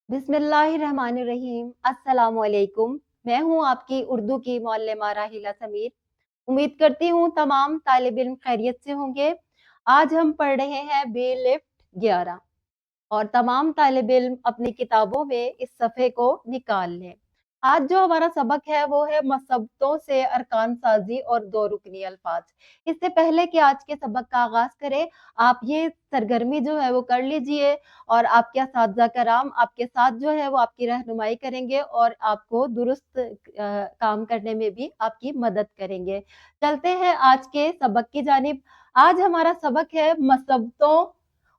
बिस्मिल्लाहिर्रहमानिर्रहीम। अस्सलामुअलैकुम। मैं हूँ आपकी उर्दू की मौल्लमा राहिला समीर। उम्मीद करती हूँ तमाम तालिब इल्म खैरियत से होंगे। आज हम पढ़ रहे हैं बी लिफ्ट 11 और तमाम तालिब इल्म अपनी किताबों में इस सफ़े को निकाल लें। आज जो हमारा सबक है वो है मसब्बतों से अरकान साजी और दो रुकनी अल्फाज। इससे पहले कि आज के सबक का आगाज करें, आप ये सरगर्मी जो है वो कर लीजिए और आपके असातिज़ा कराम आपके साथ जो है वो आपकी रहनुमाई करेंगे और आपको दुरुस्त काम करने में भी आपकी मदद करेंगे। चलते हैं आज के सबक की जानिब। आज हमारा सबक है मसब्बतों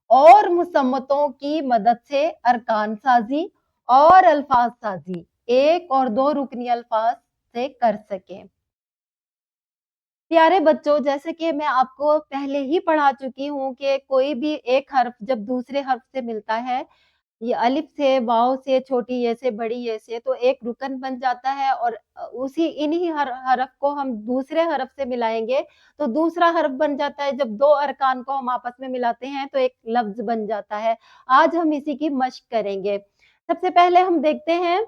और मुसम्मतों की मदद से अरकान साजी और अल्फाज साजी एक और दो रुकनी अल्फाज से कर सकें। प्यारे बच्चों, जैसे कि मैं आपको पहले ही पढ़ा चुकी हूँ कि कोई भी एक हर्फ जब दूसरे हर्फ से मिलता है, ये अलिफ से, वाव से, छोटी ये से, बड़ी ये से, तो एक रुकन बन जाता है और उसी इन्हीं हरफ को हम दूसरे हरफ से मिलाएंगे तो दूसरा हरफ बन जाता है। जब दो अरकान को हम आपस में मिलाते हैं तो एक लफ्ज बन जाता है। आज हम इसी की मश्क करेंगे। सबसे पहले हम देखते हैं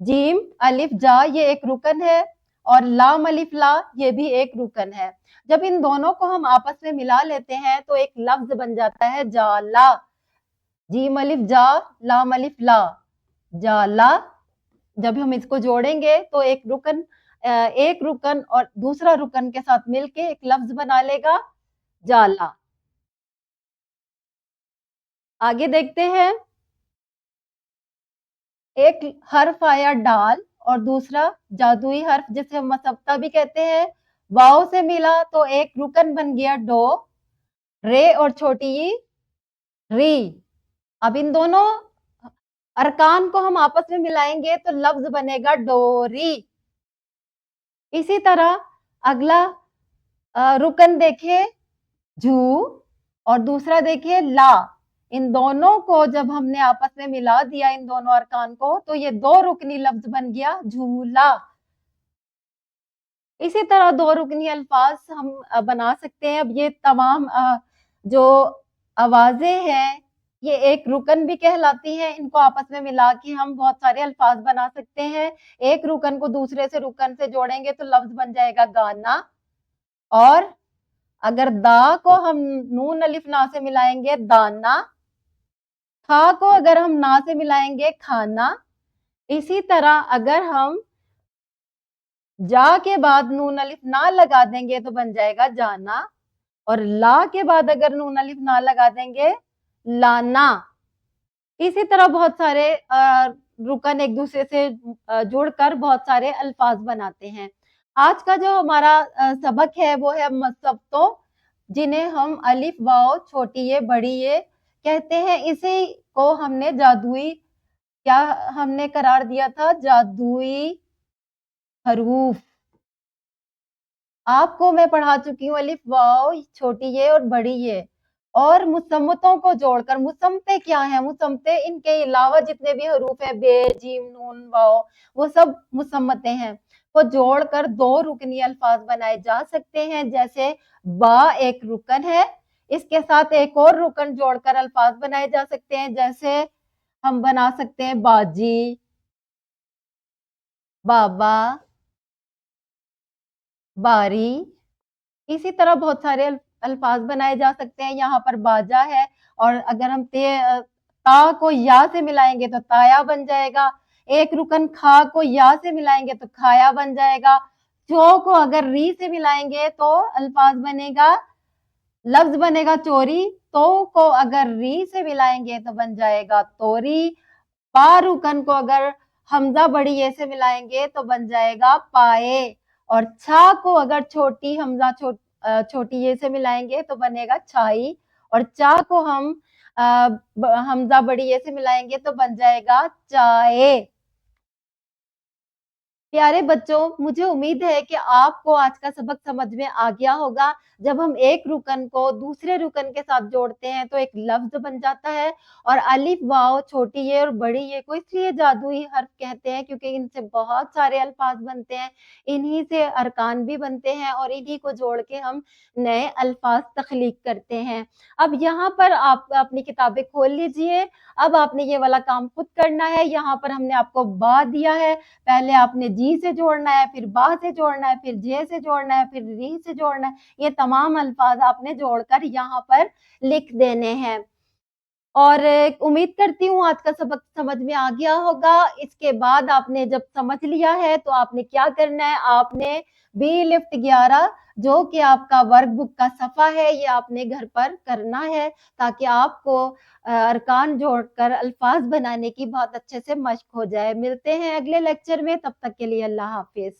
जीम अलिफ जा, ये एक रुकन है और लाम अलिफ ला, ये भी एक रुकन है। जब इन दोनों को हम आपस में मिला लेते हैं तो एक लफ्ज बन जाता है जाला। जीम अलिफ जा, लाम अलिफ ला, जाला। जब हम इसको जोड़ेंगे तो एक रुकन और दूसरा रुकन के साथ मिलके एक लफ्ज बना लेगा जाला। आगे देखते हैं, एक हर्फ आया डाल और दूसरा जादुई हर्फ जिसे हम मसब्ता भी कहते हैं, वाव से मिला तो एक रुकन बन गया डो, रे और छोटी ई री। अब इन दोनों अरकान को हम आपस में मिलाएंगे तो लफ्ज बनेगा डोरी। इसी तरह अगला रुकन देखिए झू और दूसरा देखिए ला। इन दोनों को जब हमने आपस में मिला दिया, इन दोनों अरकान को, तो ये दो रुकनी लफ्ज बन गया झूला। इसी तरह दो रुकनी अल्फाज हम बना सकते हैं। अब ये तमाम जो आवाजें हैं ये एक रुकन भी कहलाती हैं। इनको आपस में मिला के हम बहुत सारे अल्फाज बना सकते हैं। एक रुकन को दूसरे से रुकन से जोड़ेंगे तो लफ्ज बन जाएगा गाना। और अगर दा को हम नून अलिफ ना से मिलाएंगे दाना, खा को अगर हम ना से मिलाएंगे खाना। इसी तरह अगर हम जा के बाद नून अलिफ ना लगा देंगे तो बन जाएगा जाना और ला के बाद अगर नून अलिफ ना लगा देंगे लाना। इसी तरह बहुत सारे रुकन एक दूसरे से जुड़कर बहुत सारे अल्फाज बनाते हैं। आज का जो हमारा सबक है वो है मसब्बतों, जिन्हें हम अलिफ वाव छोटी ये बड़ी ये कहते हैं। इसी को हमने जादुई क्या हमने करार दिया था, जादुई हरूफ। आपको मैं पढ़ा चुकी हूँ अलिफ वाव छोटी ये और बड़ी ये और मुसम्मतों को जोड़कर। मुसम्मते क्या है? मुसम्मते इनके अलावा जितने भी हरूफ है बे जीम नून वाव वो सब मुसम्मते हैं। वो जोड़कर दो रुकनी अल्फाज बनाए जा सकते हैं। जैसे बा एक रुकन है, इसके साथ एक और रुकन जोड़कर अल्फाज बनाए जा सकते हैं। जैसे हम बना सकते हैं बाजी, बाबा, बारी। इसी तरह बहुत सारे अल्फाज बनाए जा सकते हैं। यहाँ पर बाजा है और अगर हम ता को या से मिलाएंगे तो ताया बन जाएगा। एक रुकन खा को या से मिलाएंगे तो खाया बन जाएगा। चो को अगर री से मिलाएंगे तो अल्फाज बनेगा, लफ्ज बनेगा चोरी। तो को अगर री से मिलाएंगे तो बन जाएगा तोरी। पा रुकन को अगर हमजा बड़ी ये से मिलाएंगे तो बन जाएगा पाए। और छा को अगर छोटी हमजा छोटी ये से मिलाएंगे तो बनेगा छाई। और चा को हम हमजा बड़ी ये से मिलाएंगे तो बन जाएगा चाय। प्यारे बच्चों, मुझे उम्मीद है कि आपको आज का सबक समझ में आ गया होगा। जब हम एक रुकन को दूसरे रुकन के साथ जोड़ते हैं तो एक लफ्ज़ बन जाता है और अलिफ, वाव, छोटी ये और बड़ी ये को इसलिए जादुई हर्फ कहते हैं क्योंकि इनसे बहुत सारे अल्फ़ाज़ बनते हैं। इन्हीं से अरकान भी बनते हैं और इन्हीं को जोड़ के हम नए अल्फ़ाज़ तख़लीक करते हैं। अब यहाँ पर आप अपनी किताबें खोल लीजिए। अब आपने ये वाला काम खुद करना है। यहाँ पर हमने आपको बा दिया है, पहले आपने जी से जोड़ना है, फिर बा से जोड़ना है, फिर जे से जोड़ना है, फिर री से जोड़ना है। ये तमाम अल्फाज आपने जोड़कर यहाँ पर लिख देने हैं। और उम्मीद करती हूँ आज का सबक समझ में आ गया होगा। इसके बाद आपने जब समझ लिया है तो आपने क्या करना है, आपने बी लिफ्ट 11 जो कि आपका वर्कबुक का सफ़ा है, ये आपने घर पर करना है ताकि आपको अरकान जोड़कर अल्फाज बनाने की बहुत अच्छे से मश्क हो जाए। मिलते हैं अगले लेक्चर में, तब तक के लिए अल्लाह हाफ़िज़।